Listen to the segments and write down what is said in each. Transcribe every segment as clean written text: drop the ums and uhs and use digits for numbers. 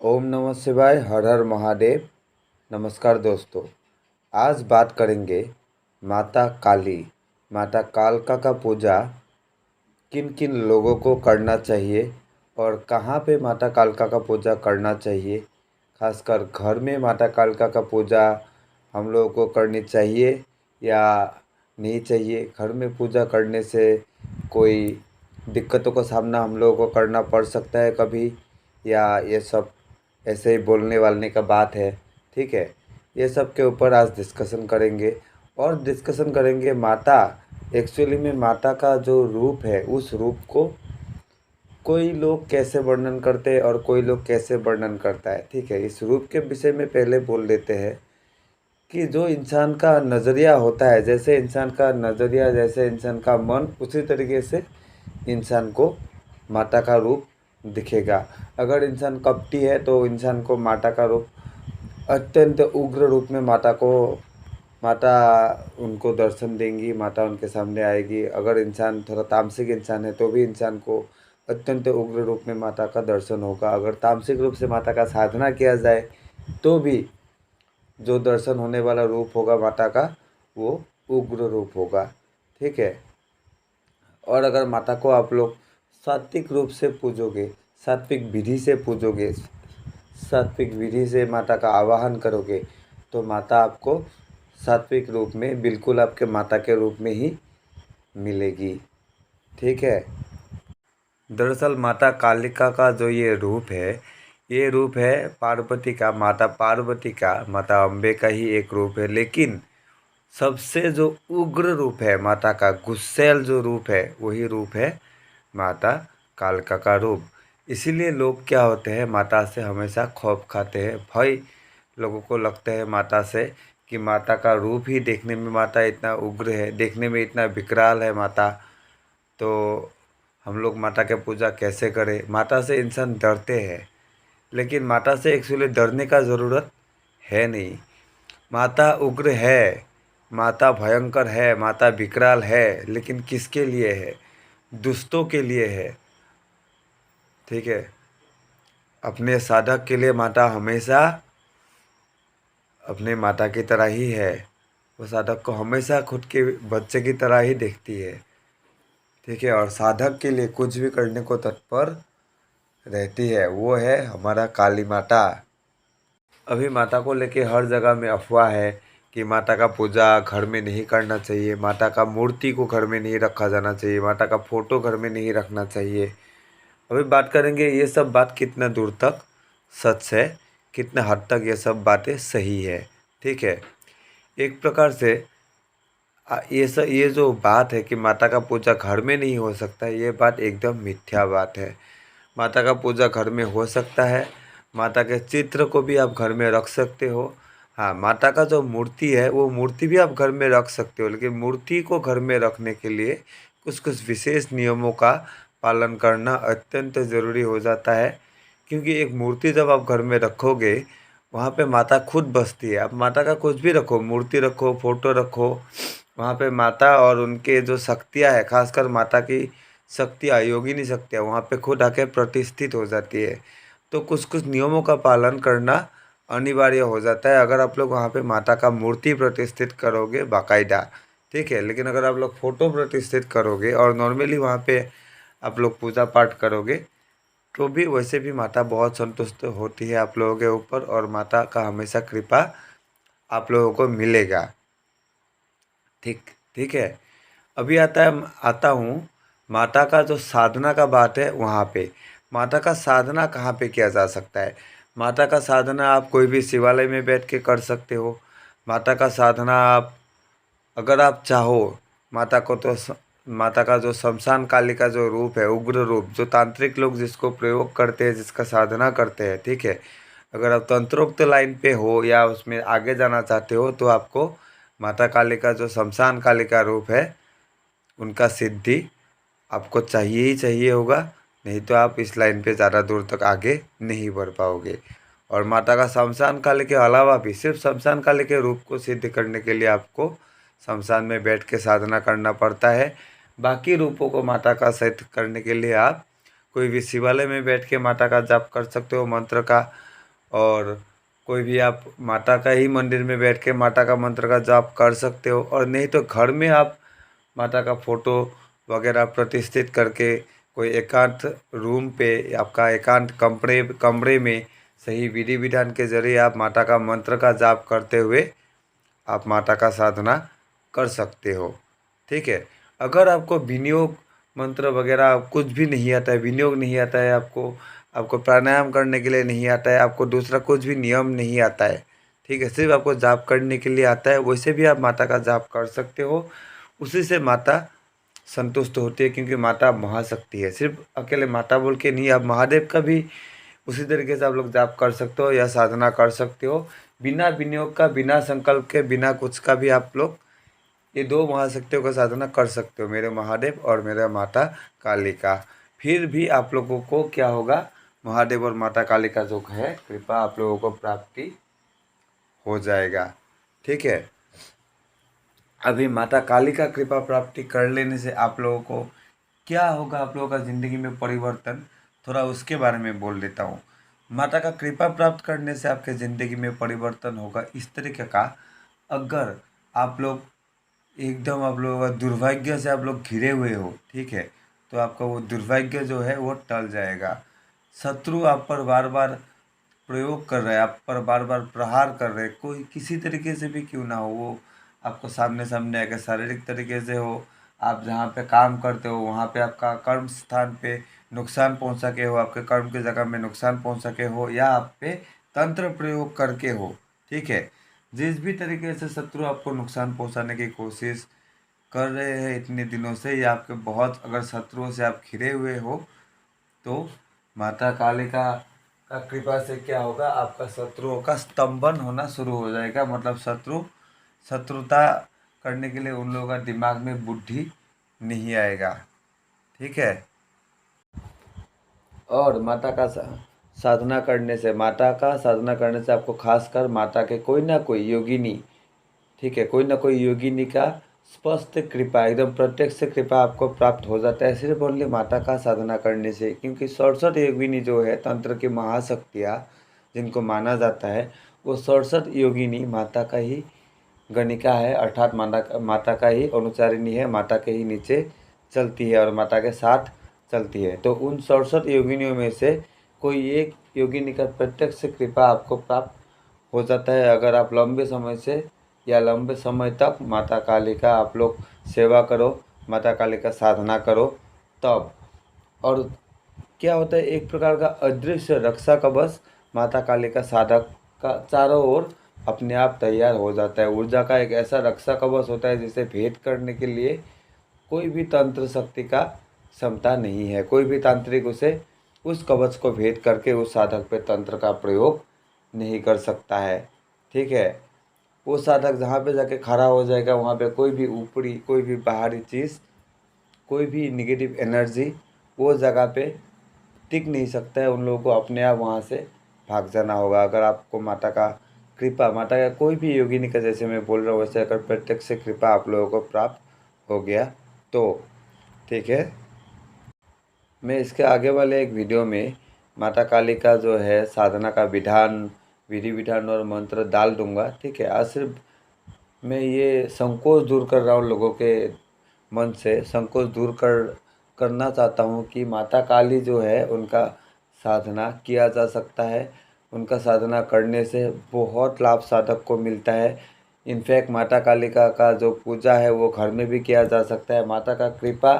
ओम नमः शिवाय। हर हर महादेव। नमस्कार दोस्तों। आज बात करेंगे माता काली, माता कालका का पूजा किन किन लोगों को करना चाहिए और कहाँ पे माता कालका का पूजा करना चाहिए। खासकर घर में माता कालका का पूजा हम लोगों को करनी चाहिए या नहीं चाहिए। घर में पूजा करने से कोई दिक्कतों का सामना हम लोगों को करना पड़ सकता है कभी, या ये सब ऐसे ही बोलने वालने का बात है। ठीक है, ये सब के ऊपर आज डिस्कशन करेंगे। और डिस्कशन करेंगे माता, एक्चुअली में माता का जो रूप है उस रूप को कोई लोग कैसे वर्णन करते हैं और कोई लोग कैसे वर्णन करता है। ठीक है, इस रूप के विषय में पहले बोल देते हैं कि जो इंसान का नज़रिया होता है, जैसे इंसान का नज़रिया, जैसे इंसान का मन, उसी तरीके से इंसान को माता का रूप दिखेगा। अगर इंसान कपटी है तो इंसान को माता का रूप, अत्यंत उग्र रूप में माता उनको दर्शन देंगी, माता उनके सामने आएगी। अगर इंसान थोड़ा तामसिक इंसान है तो भी इंसान को अत्यंत उग्र रूप में माता का दर्शन होगा। अगर तामसिक रूप से माता का साधना किया जाए तो भी जो दर्शन होने वाला रूप होगा माता का, वो उग्र रूप होगा। ठीक है, और अगर माता को आप लोग सात्विक रूप से पूजोगे, सात्विक विधि से पूजोगे, सात्विक विधि से माता का आवाहन करोगे तो माता आपको सात्विक रूप में बिल्कुल आपके माता के रूप में ही मिलेगी। ठीक है, दरअसल माता कालिका का जो ये रूप है, ये रूप है पार्वती का, माता पार्वती का, माता अम्बे का ही एक रूप है। लेकिन सबसे जो उग्र रूप है माता का, गुस्सैल जो रूप है, वही रूप है माता कालका का रूप। इसीलिए लोग क्या होते हैं, माता से हमेशा खौफ खाते हैं, भय लोगों को लगता है माता से कि माता का रूप ही देखने में माता इतना उग्र है, देखने में इतना विकराल है माता, तो हम लोग माता के पूजा कैसे करें। माता से इंसान डरते हैं, लेकिन माता से एक्चुअली डरने का ज़रूरत है नहीं। माता उग्र है, माता भयंकर है, माता विकराल है, लेकिन किसके लिए है? दुष्टों के लिए है। ठीक है, अपने साधक के लिए माता हमेशा अपने माता की तरह ही है। वो साधक को हमेशा खुद के बच्चे की तरह ही देखती है। ठीक है, और साधक के लिए कुछ भी करने को तत्पर रहती है। वो है हमारा काली माता। अभी माता को लेके हर जगह में अफवाह है कि माता का पूजा घर में नहीं करना चाहिए, माता का मूर्ति को घर में नहीं रखा जाना चाहिए, माता का फोटो घर में नहीं रखना चाहिए। अभी बात करेंगे ये सब बात कितना दूर तक सच है, कितना हद तक ये सब बातें सही है। ठीक है, एक प्रकार से ये जो बात है कि माता का पूजा घर में नहीं हो सकता, ये बात एकदम मिथ्या बात है। माता का पूजा घर में हो सकता है। माता के चित्र को भी आप घर में रख सकते हो। हाँ, माता का जो मूर्ति है वो मूर्ति भी आप घर में रख सकते हो, लेकिन मूर्ति को घर में रखने के लिए कुछ कुछ विशेष नियमों का पालन करना अत्यंत ज़रूरी हो जाता है। क्योंकि एक मूर्ति जब आप घर में रखोगे, वहाँ पे माता खुद बसती है। आप माता का कुछ भी रखो, मूर्ति रखो, फोटो रखो, वहाँ पे माता और उनके जो शक्तियाँ है, खासकर माता की शक्तियाँ, योगिनी शक्तियाँ वहाँ पे खुद आके प्रतिष्ठित हो जाती है। तो कुछ कुछ नियमों का पालन करना अनिवार्य हो जाता है अगर आप लोग वहाँ पे माता का मूर्ति प्रतिष्ठित करोगे बाकायदा। ठीक है, लेकिन अगर आप लोग फोटो प्रतिष्ठित करोगे और नॉर्मली वहाँ पे आप लोग पूजा पाठ करोगे तो भी वैसे भी माता बहुत संतुष्ट होती है आप लोगों के ऊपर, और माता का हमेशा कृपा आप लोगों को मिलेगा। ठीक ठीक है, अभी आता हूँ माता का जो साधना का बात है वहाँ पे। माता का साधना कहाँ पे किया जा सकता है? माता का साधना आप कोई भी शिवालय में बैठ के कर सकते हो। माता का साधना आप, अगर आप चाहो, माता को तो माता का जो शमशान काली का जो रूप है, उग्र रूप, जो तांत्रिक लोग जिसको प्रयोग करते हैं, जिसका साधना करते हैं, ठीक है, अगर आप तंत्रोक्त लाइन पे हो या उसमें आगे जाना चाहते हो तो आपको माता काली का जो शमशान काली का रूप है उनका सिद्धि आपको चाहिए ही चाहिए होगा। नहीं तो आप इस लाइन पे ज़्यादा दूर तक आगे नहीं बढ़ पाओगे। और माता का शमशान काली के अलावा भी सिर्फ शमशान काली के रूप को सिद्ध करने के लिए आपको शमशान में बैठ के साधना करना पड़ता है। बाकी रूपों को माता का सिद्ध करने के लिए आप कोई भी शिवालय में बैठ के माता का जाप कर सकते हो मंत्र का, और कोई भी आप माता का ही मंदिर में बैठ के माता का मंत्र का जाप कर सकते हो। और नहीं तो घर में आप माता का फोटो वगैरह प्रतिष्ठित करके कोई एकांत रूम पे, आपका एकांत कमरे कमरे में सही विधि विधान के जरिए आप माता का मंत्र का जाप करते हुए आप माता का साधना कर सकते हो। ठीक है। अगर आपको विनियोग मंत्र वगैरह कुछ भी नहीं आता है, विनियोग नहीं आता है आपको, आपको प्राणायाम करने के लिए नहीं आता है, आपको दूसरा कुछ भी नियम नहीं आता है, ठीक है, सिर्फ आपको जाप करने के लिए आता है, वैसे भी आप माता का जाप कर सकते हो। उसी से माता संतुष्ट होती है, क्योंकि माता महाशक्ति है। सिर्फ अकेले माता बोल के नहीं, आप महादेव का भी उसी तरीके से आप लोग जाप कर सकते हो या साधना कर सकते हो, बिना विनियोग का, बिना संकल्प के, बिना कुछ का भी आप लोग ये दो महाशक्तियों का साधना कर सकते हो, मेरे महादेव और मेरे माता काली का। फिर भी आप लोगों को क्या होगा, महादेव और माता काली का जो है कृपा आप लोगों को प्राप्ति हो जाएगा। ठीक है। अभी माता काली का कृपा प्राप्ति कर लेने से आप लोगों को क्या होगा, आप लोगों का ज़िंदगी में परिवर्तन, थोड़ा उसके बारे में बोल देता हूँ। माता का कृपा प्राप्त करने से आपके ज़िंदगी में परिवर्तन होगा इस तरीके का, अगर आप लोग एकदम आप लोगों का दुर्भाग्य से आप लोग घिरे हुए हो, ठीक है, तो आपका वो दुर्भाग्य जो है वो टल जाएगा। शत्रु आप पर बार बार प्रयोग कर रहे हैं, आप पर बार बार प्रहार कर रहे हैं, कोई किसी तरीके से भी क्यों ना हो, वो आपको सामने सामने आके शारीरिक तरीके से हो, आप जहाँ पे काम करते हो वहाँ पे आपका कर्म स्थान पे नुकसान पहुँच सके हो, आपके कर्म की जगह में नुकसान पहुँच सके हो, या आप पे तंत्र प्रयोग करके हो, ठीक है, जिस भी तरीके से शत्रु आपको नुकसान पहुँचाने की कोशिश कर रहे हैं इतने दिनों से, या आपके बहुत अगर शत्रुओं से आप घिरे हुए हो, तो माता काली का कृपा से क्या होगा, आपका शत्रुओं का स्तंभन होना शुरू हो जाएगा। मतलब शत्रुता करने के लिए उन लोगों का दिमाग में बुद्धि नहीं आएगा। ठीक है। और माता का साधना करने से आपको खासकर माता के कोई ना कोई योगिनी, ठीक है, कोई ना कोई योगिनी का स्पष्ट कृपा, एकदम प्रत्यक्ष कृपा आपको प्राप्त हो जाता है, सिर्फ ओनली माता का साधना करने से। क्योंकि 67 योगिनी जो है तंत्र की महाशक्तियाँ जिनको माना जाता है, वो 67 योगिनी माता का ही गणिका है, अर्थात माता का ही अनुचारिणी है, माता के ही नीचे चलती है और माता के साथ चलती है। तो उन 67 योगिनियों में से कोई एक योगिनी का प्रत्यक्ष कृपा आपको प्राप्त हो जाता है, अगर आप लंबे समय से या लंबे समय तक माता काली का आप लोग सेवा करो, माता काली का साधना करो तब। और क्या होता है, एक प्रकार का अदृश्य रक्षा कवच माता काली का साधक का चारों ओर अपने आप तैयार हो जाता है। ऊर्जा का एक ऐसा रक्षा कवच होता है जिसे भेद करने के लिए कोई भी तंत्र शक्ति का क्षमता नहीं है, कोई भी तांत्रिक उसे उस कवच को भेद करके उस साधक पे तंत्र का प्रयोग नहीं कर सकता है। ठीक है। वो साधक जहाँ पे जाके खड़ा हो जाएगा, वहाँ पे कोई भी ऊपरी, कोई भी बाहरी चीज़, कोई भी निगेटिव एनर्जी वो जगह पे टिक नहीं सकता है। उन लोगों को अपने आप वहाँ से भाग जाना होगा। अगर आपको माता का कृपा, माता का कोई भी योगिनी का, जैसे मैं बोल रहा हूँ वैसे अगर प्रत्यक्ष कृपा आप लोगों को प्राप्त हो गया तो ठीक है। मैं इसके आगे वाले एक वीडियो में माता काली का जो है साधना का विधान, विधि विधान और मंत्र डाल दूंगा। ठीक है। आज सिर्फ मैं ये संकोच दूर कर रहा हूँ, लोगों के मन से संकोच दूर करना चाहता हूँ कि माता काली जो है उनका साधना किया जा सकता है। उनका साधना करने से बहुत लाभ साधक को मिलता है। इनफैक्ट माता काली का जो पूजा है वो घर में भी किया जा सकता है। माता का कृपा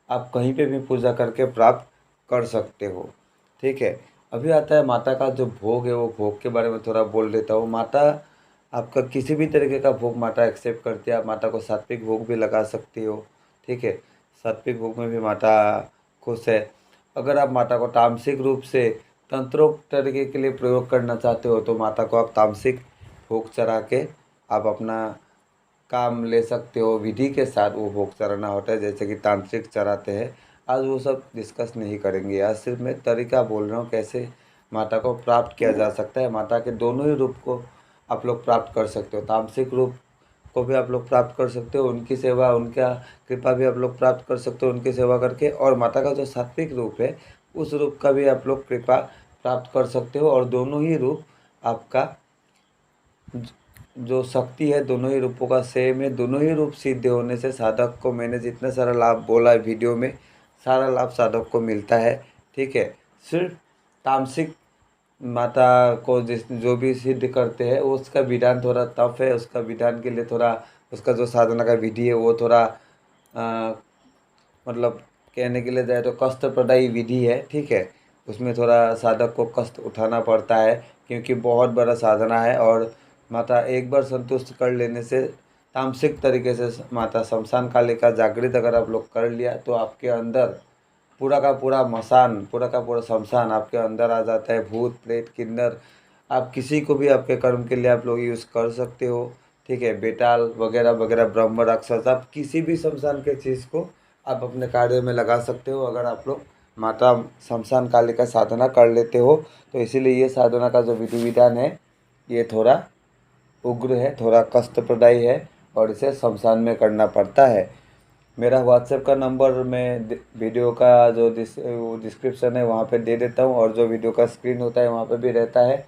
आप कहीं पे भी पूजा करके प्राप्त कर सकते हो। ठीक है। अभी आता है माता का जो भोग है, वो भोग के बारे में थोड़ा बोल देता हूँ। माता आपका किसी भी तरीके का भोग माता एक्सेप्ट करती है। आप माता को सात्विक भोग भी लगा सकती हो। ठीक है। सात्विक भोग में भी माता खुश है। अगर आप माता को तामसिक रूप से तंत्रोक्त तरीके के लिए प्रयोग करना चाहते हो तो माता को आप तामसिक भोग चढ़ा के आप अपना काम ले सकते हो। विधि के साथ वो भोग चढ़ाना होता है, जैसे कि तांत्रिक चढ़ाते हैं। आज वो सब डिस्कस नहीं करेंगे। आज सिर्फ मैं तरीका बोल रहा हूँ कैसे माता को प्राप्त किया जा सकता है। माता के दोनों ही रूप को आप लोग प्राप्त कर सकते हो। तामसिक रूप को भी आप लोग प्राप्त कर सकते हो, उनकी सेवा, उनका कृपा भी आप लोग प्राप्त कर सकते हो उनकी सेवा करके। और माता का जो सात्विक रूप है उस रूप का भी आप लोग कृपा प्राप्त कर सकते हो। और दोनों ही रूप आपका जो शक्ति है दोनों ही रूपों का सेम है। दोनों ही रूप सिद्ध होने से साधक को, मैंने जितना सारा लाभ बोला है वीडियो में, सारा लाभ साधक को मिलता है। ठीक है, सिर्फ तामसिक माता को जिस जो भी सिद्ध करते हैं उसका विधान थोड़ा टफ है। उसका विधान के लिए थोड़ा, उसका जो साधना का विधि है वो थोड़ा मतलब कहने के लिए जाए तो कष्टप्रदायी विधि है। ठीक है, उसमें थोड़ा साधक को कष्ट उठाना पड़ता है क्योंकि बहुत बड़ा साधना है। और माता एक बार संतुष्ट कर लेने से, तामसिक तरीके से माता शमशान कालिका जागृत अगर आप लोग कर लिया तो आपके अंदर पूरा का पूरा मसान, पूरा का पूरा शमशान आपके अंदर आ जाता है। भूत प्रेत किन्नर, आप किसी को भी आपके कर्म के लिए आप लोग यूज़ कर सकते हो। ठीक है, बेताल वगैरह वगैरह, ब्रह्म राक्षस, आप किसी भी शमशान के चीज़ को आप अपने कार्य में लगा सकते हो अगर आप लोग माता शमशान कालिका साधना कर लेते हो। तो इसीलिए ये साधना का जो विधि विधान है ये थोड़ा उग्र है, थोड़ा कष्टप्रदायी है और इसे शमशान में करना पड़ता है। मेरा व्हाट्सएप का नंबर मैं वीडियो का जो डिस्क्रिप्शन है वहाँ पे दे देता हूँ, और जो वीडियो का स्क्रीन होता है वहाँ पे भी रहता है।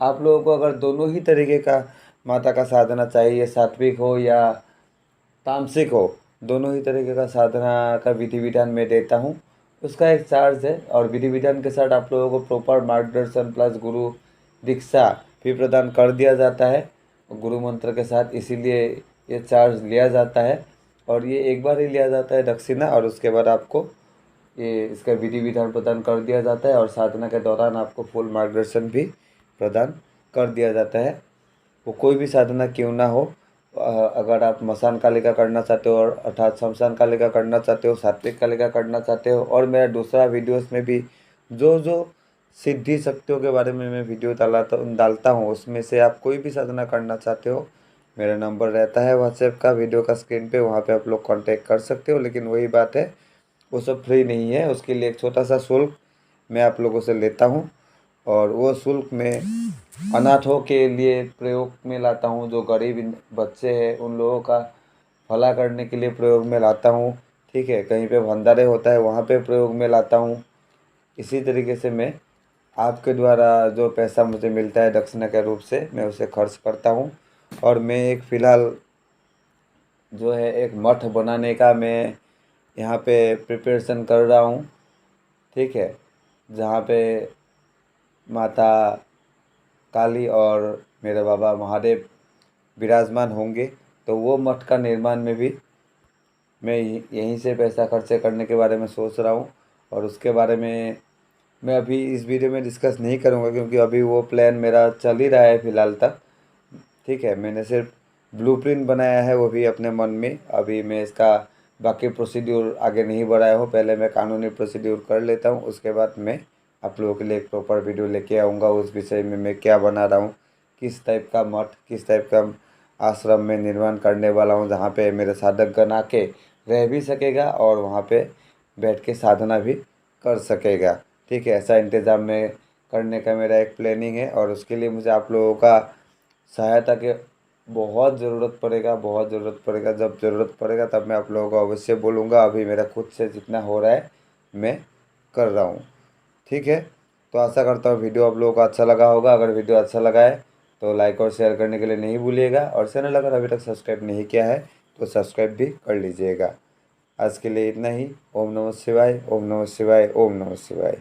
आप लोगों को अगर दोनों ही तरीके का माता का साधना चाहिए, सात्विक हो या तामसिक हो, दोनों ही तरीके का साधना का विधि विधान मैं देता हूँ। उसका एक चार्ज है, और विधि विधान के साथ आप लोगों को प्रॉपर मार्गदर्शन प्लस गुरु दीक्षा भी प्रदान कर दिया जाता है गुरु मंत्र के साथ। इसीलिए ये चार्ज लिया जाता है, और ये एक बार ही लिया जाता है दक्षिणा, और उसके बाद आपको ये इसका विधि विधान प्रदान कर दिया जाता है। और साधना के दौरान आपको फुल मार्गदर्शन भी प्रदान कर दिया जाता है। वो कोई भी साधना क्यों ना हो, अगर आप मसान कालिका करना चाहते हो, और अर्थात शमशान कालिका करना चाहते हो, सात्विक कालिका करना चाहते हो, और मेरा दूसरा वीडियोस में भी जो जो सिद्धि शक्तियों के बारे में मैं वीडियो डालता हूँ उसमें से आप कोई भी साधना करना चाहते हो, मेरा नंबर रहता है व्हाट्सएप का वीडियो का स्क्रीन पे, वहाँ पे आप लोग कांटेक्ट कर सकते हो। लेकिन वही बात है, वो सब फ्री नहीं है, उसके लिए एक छोटा सा शुल्क मैं आप लोगों से लेता हूँ। और वो शुल्क में अनाथों के लिए प्रयोग में लाता हूँ, जो गरीब बच्चे हैं उन लोगों का भला करने के लिए प्रयोग में लाता हूँ। ठीक है, कहीं पे भंडारे होता है वहाँ पे प्रयोग में लाता हूँ। इसी तरीके से मैं आपके द्वारा जो पैसा मुझे मिलता है दक्षिणा के रूप से, मैं उसे खर्च करता हूँ। और मैं एक फ़िलहाल जो है एक मठ बनाने का मैं यहाँ पे प्रिपरेशन कर रहा हूँ। ठीक है, जहाँ पे माता काली और मेरे बाबा महादेव विराजमान होंगे, तो वो मठ का निर्माण में भी मैं यहीं से पैसा खर्चे करने के बारे में सोच रहा हूँ। और उसके बारे में मैं अभी इस वीडियो में डिस्कस नहीं करूँगा क्योंकि अभी वो प्लान मेरा चल ही रहा है फ़िलहाल तक। ठीक है, मैंने सिर्फ ब्लूप्रिंट बनाया है वो भी अपने मन में। अभी मैं इसका बाकी प्रोसीड्यूर आगे नहीं बढ़ाया हूँ, पहले मैं कानूनी प्रोसीड्यूर कर लेता हूँ, उसके बाद मैं आप लोगों के लिए एक प्रॉपर वीडियो लेके आऊँगा उस विषय में मैं क्या बना रहा हूँ, किस टाइप का मठ, किस टाइप का आश्रम में निर्माण करने वाला हूँ, जहाँ पे मेरे साधक गण आके रह भी सकेगा और वहाँ पे बैठ के साधना भी कर सकेगा। ठीक है, ऐसा इंतज़ाम में करने का मेरा एक प्लानिंग है, और उसके लिए मुझे आप लोगों का सहायता के बहुत ज़रूरत पड़ेगा, बहुत ज़रूरत पड़ेगा। जब ज़रूरत पड़ेगा तब मैं आप लोगों को अवश्य बोलूँगा। अभी मेरा खुद से जितना हो रहा है मैं कर रहा हूँ। ठीक है, तो आशा करता हूँ वीडियो आप लोगों को अच्छा लगा होगा। अगर वीडियो अच्छा लगा है तो लाइक और शेयर करने के लिए नहीं भूलिएगा, और चैनल अगर अभी तक सब्सक्राइब नहीं किया है तो सब्सक्राइब भी कर लीजिएगा। आज के लिए इतना ही। ओम नमः शिवाय, ओम नमः शिवाय, ओम नमः शिवाय।